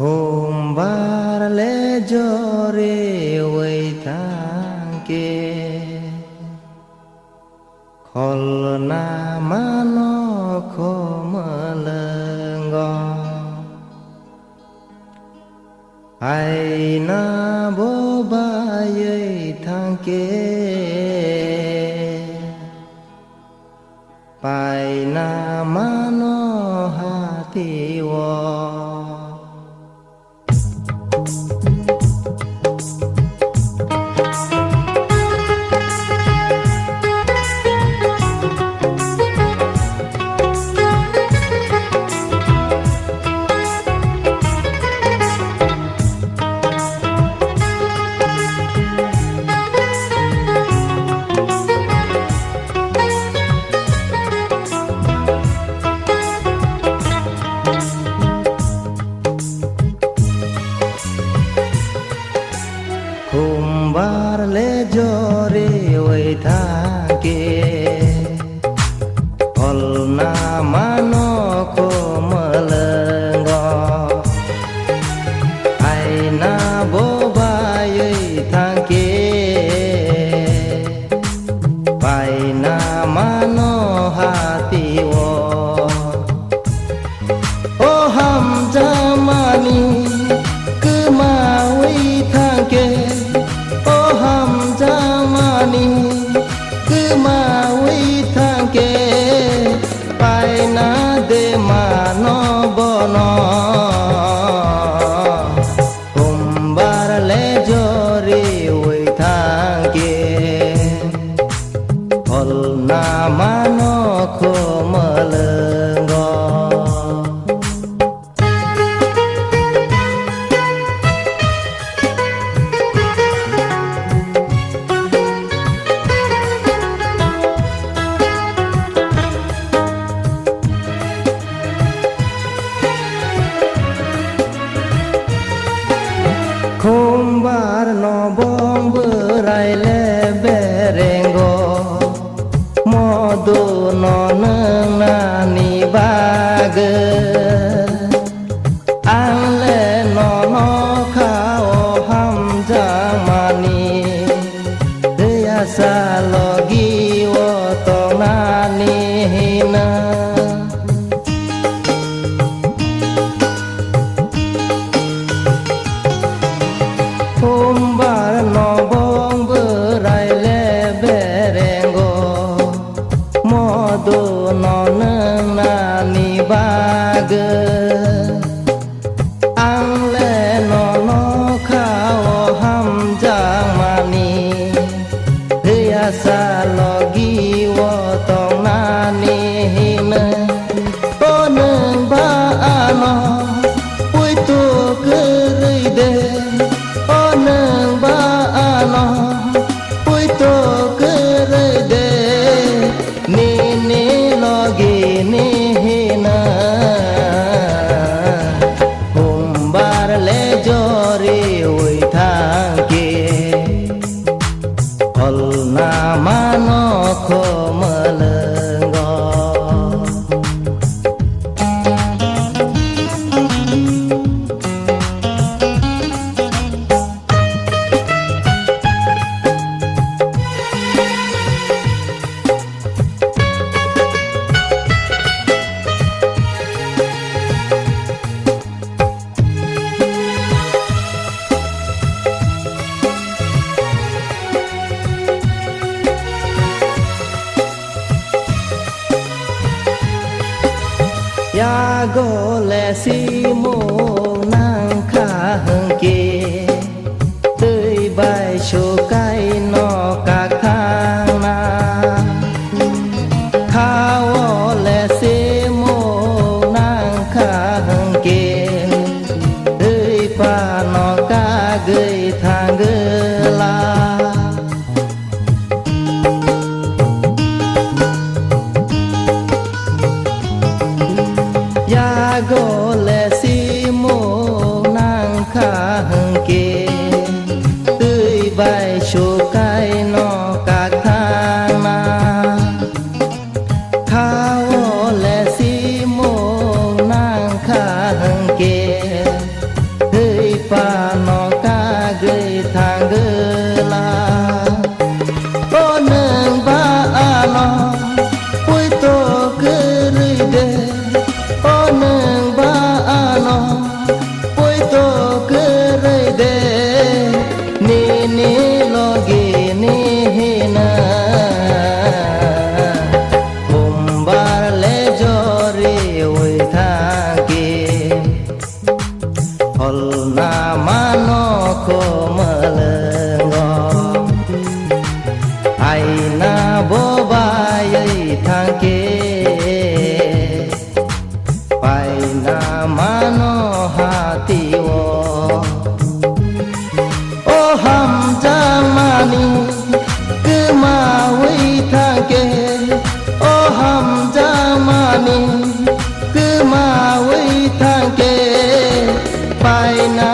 Khombar le jore wei tangke khol na mano khomelenggo ai na boba yei tangke pai na mano hati wo Khombar le jore wei tangke khol na mano khomelenggo ai na boba yei tangke pai na mano hati wo oh ham jamani kemawi tangke ham jamani kemawi tangke pai na de mano bono khombar le jore wei tangke khol na mano khomelenggo Khombar no bong berai le berenggo modu no neng nani bage ang le no khao ham jamani deya salogi wo to nani hina Khombar no bong berai le berenggo modu no neng nani bage ang le no khao ham jamani biasa logi wo tong nani hina oneng ba ano pui tu kerei de oneng ba ano pui to kere de ni logi ni hina khombar bôi tô cứ rơi đê ni ni lo ghê ni hi na bùm ba lê cho ri ôi tha kê hol na ma no ko ma lơ ngò ai na bo ba yai tha kê pai na ma no ha ti wo o ham ja ma ni cứ ma ôi tha kê o ham ja ma ni cứ ma ôi tha kê pai na